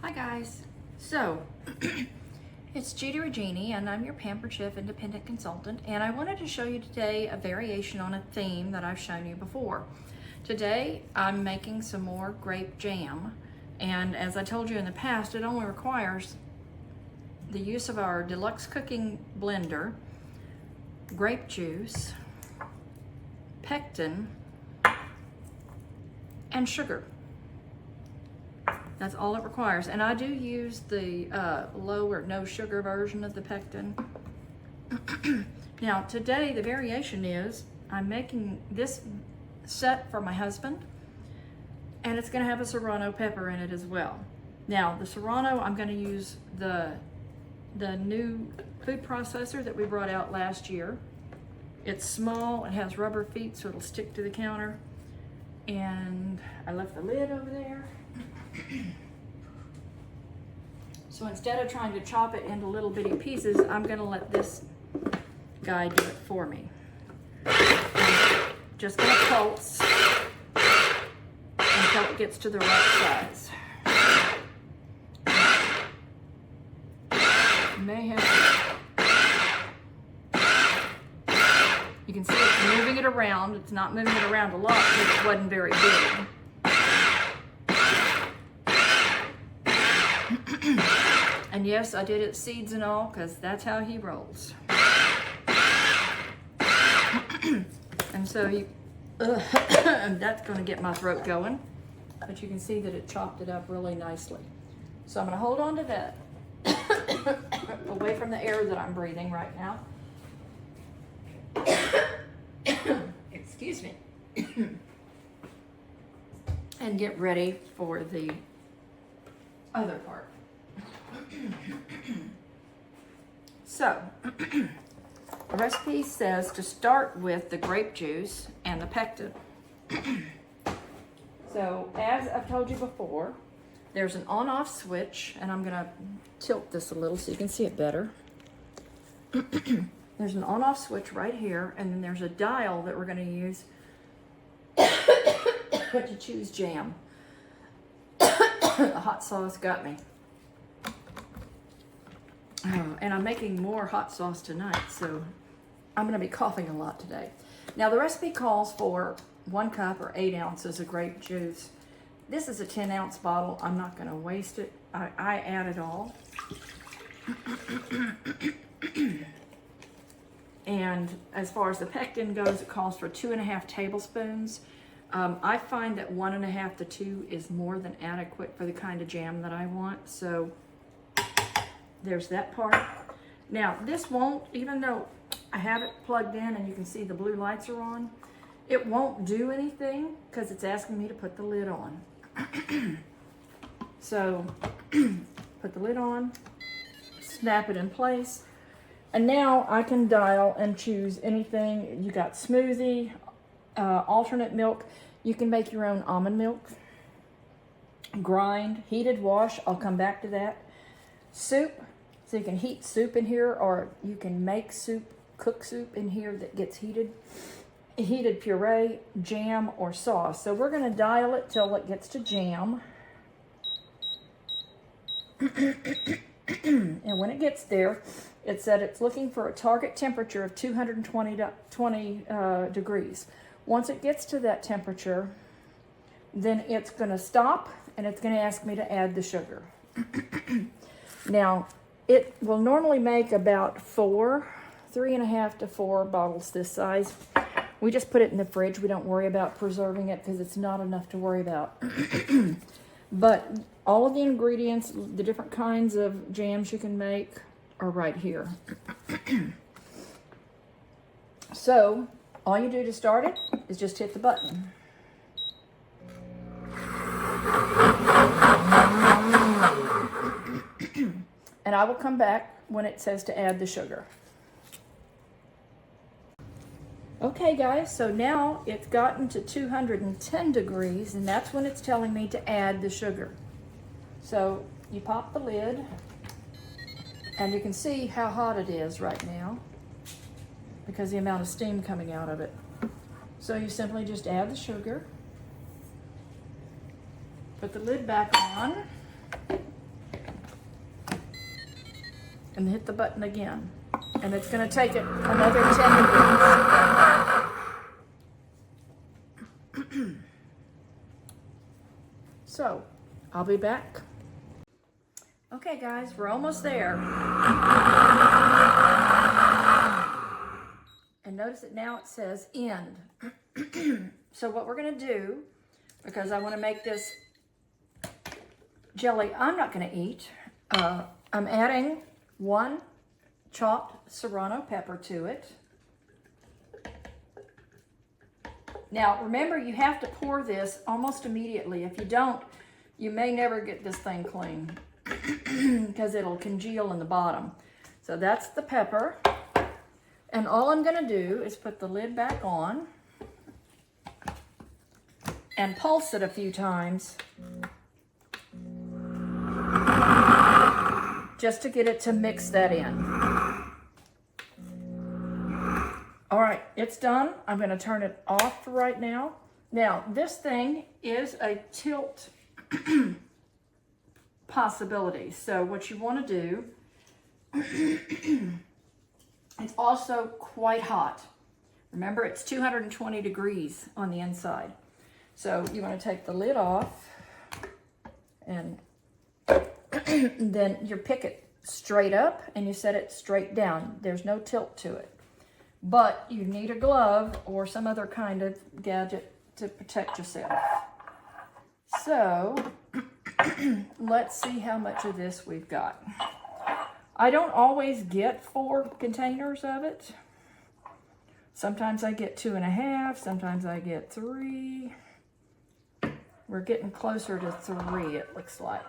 Hi guys. So, it's Judy Regini and I'm your Pampered Chef Independent Consultant, and I wanted to show you today a variation on a theme that I've shown you before. Today I'm making some more grape jam, and as I told you in the past, it only requires the use of our deluxe cooking blender, grape juice, pectin, and sugar. That's all it requires. And I do use the low or no sugar version of the pectin. Now today the variation is I'm making this set for my husband, and it's gonna have a serrano pepper in it as well. Now the serrano, I'm gonna use the new food processor that we brought out last year. It's small, it has rubber feet so it'll stick to the counter. And I left the lid over there. So instead of trying to chop it into little bitty pieces, I'm gonna let this guy do it for me. Just gonna pulse until it gets to the right size. You can see it's moving it around. It's not moving it around a lot because it wasn't very big. And yes, I did it seeds and all because that's how he rolls. And so and that's going to get my throat going. But you can see that it chopped it up really nicely. So I'm going to hold on to that away from the air that I'm breathing right now. Excuse me. And get ready for the other part. So, the recipe says to start with the grape juice and the pectin. So, as I've told you before, there's an on-off switch, and I'm gonna tilt this a little so you can see it better. There's an on-off switch right here, and then there's a dial that we're gonna use to choose jam. The hot sauce got me. And I'm making more hot sauce tonight, so I'm going to be coughing a lot today. Now the recipe calls for 1 cup or 8 ounces of grape juice. This is a 10-ounce bottle. I'm not going to waste it. I add it all. And as far as the pectin goes, it calls for 2.5 tablespoons. I find that 1.5 to 2 is more than adequate for the kind of jam that I want. So there's that part. Now this won't, even though I have it plugged in and you can see the blue lights are on, it won't do anything because it's asking me to put the lid on. So put the lid on, snap it in place, and now I can dial and choose anything. You got smoothie, alternate milk. You can make your own almond milk, grind, heated wash, I'll come back to that. Soup, so you can heat soup in here, or you can make soup, cook soup in here that gets heated puree, jam, or sauce. So we're gonna dial it till it gets to jam. And when it gets there, it said it's looking for a target temperature of 220 degrees. Once it gets to that temperature, then it's gonna stop and it's gonna ask me to add the sugar. Now, it will normally make about 3.5 to 4 bottles this size. We just put it in the fridge. We don't worry about preserving it because it's not enough to worry about. But all of the ingredients, the different kinds of jams you can make are right here. So, all you do to start it is just hit the button. And I will come back when it says to add the sugar. Okay guys, so now it's gotten to 210 degrees, and that's when it's telling me to add the sugar. So you pop the lid, and you can see how hot it is right now because the amount of steam coming out of it. So you simply just add the sugar, put the lid back on, and hit the button again. And it's going to take it another 10 degrees. So, I'll be back. Okay guys, we're almost there. And notice that now it says end. So what we're going to do, because I want to make this jelly I'm not going to eat, I'm adding 1 chopped serrano pepper to it. Now remember, you have to pour this almost immediately. If you don't, you may never get this thing clean because it'll congeal in the bottom. So that's the pepper. And all I'm going to do is put the lid back on and pulse it a few times just to get it to mix that in. All right, it's done. I'm going to turn it off for right now. Now, this thing is a tilt possibility. So what you want to do, it's also quite hot. Remember, it's 220 degrees on the inside. So you want to take the lid off and then you pick it straight up and you set it straight down. There's no tilt to it. But you need a glove or some other kind of gadget to protect yourself. So let's see how much of this we've got. I don't always get 4 containers of it. Sometimes I get 2.5, sometimes I get 3. We're getting closer to 3, it looks like.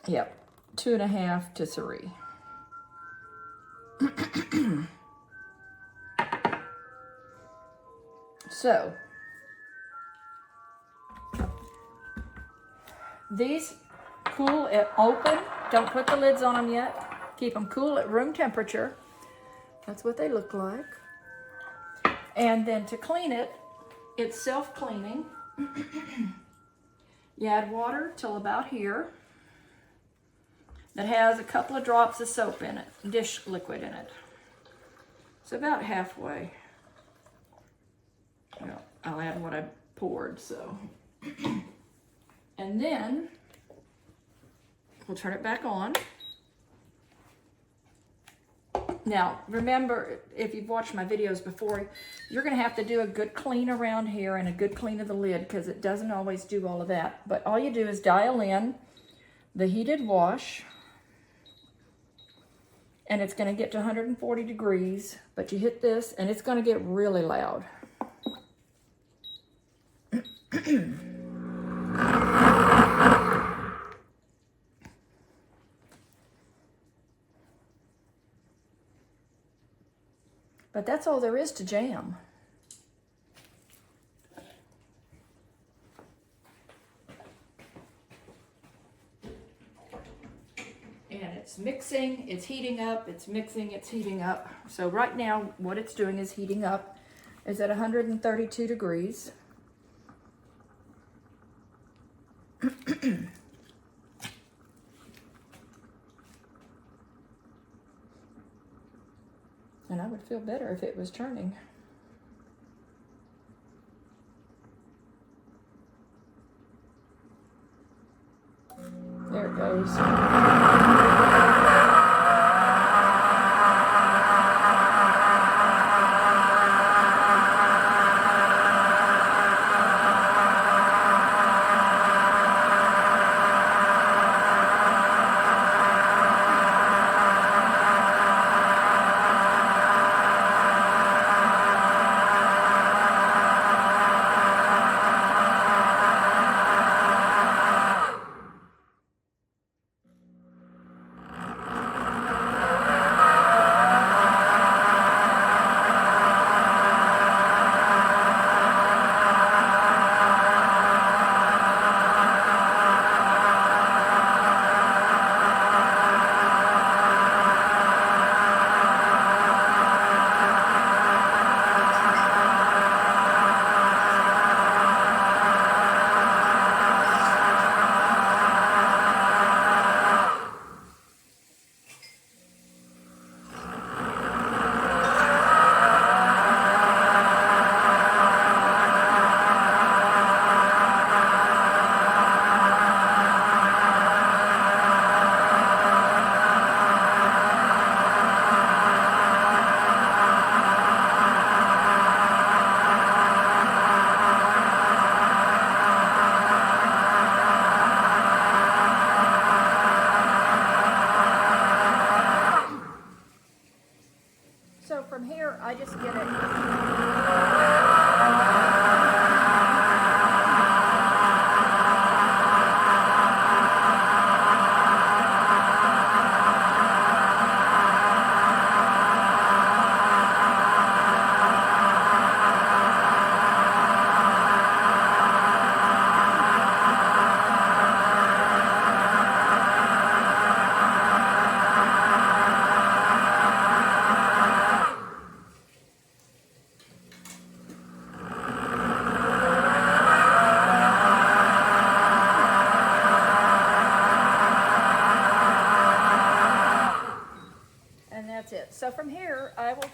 Yep, 2.5 to 3. So, these cool at open. Don't put the lids on them yet. Keep them cool at room temperature. That's what they look like. And then to clean it, it's self-cleaning. You add water till about here. That has a couple of drops of soap in it, dish liquid in it. It's about halfway. Well, I'll add what I poured, so. And then we'll turn it back on. Now, remember, if you've watched my videos before, you're going to have to do a good clean around here and a good clean of the lid because it doesn't always do all of that. But all you do is dial in the heated wash, and it's going to get to 140 degrees, but you hit this, and it's going to get really loud. But that's all there is to jam. And it's mixing, it's heating up, it's mixing, it's heating up. So right now, what it's doing is heating up. It's at 132 degrees. And I would feel better if it was turning. There it goes.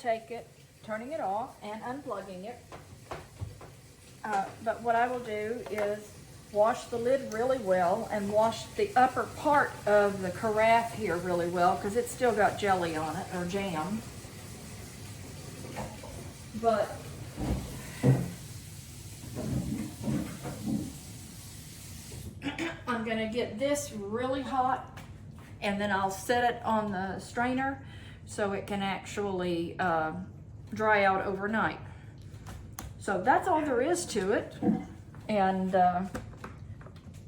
take it, turning it off and unplugging it. But what I will do is wash the lid really well and wash the upper part of the carafe here really well because it's still got jelly on it, or jam. But I'm gonna get this really hot and then I'll set it on the strainer so it can actually dry out overnight. So that's all there is to it. And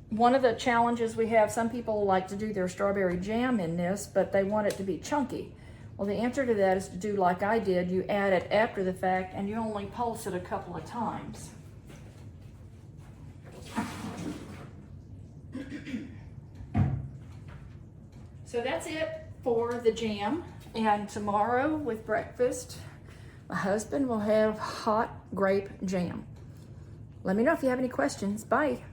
one of the challenges we have, some people like to do their strawberry jam in this, but they want it to be chunky. Well, the answer to that is to do like I did. You add it after the fact and you only pulse it a couple of times. So that's it for the jam. And tomorrow with breakfast, my husband will have hot grape jam. Let me know if you have any questions. Bye.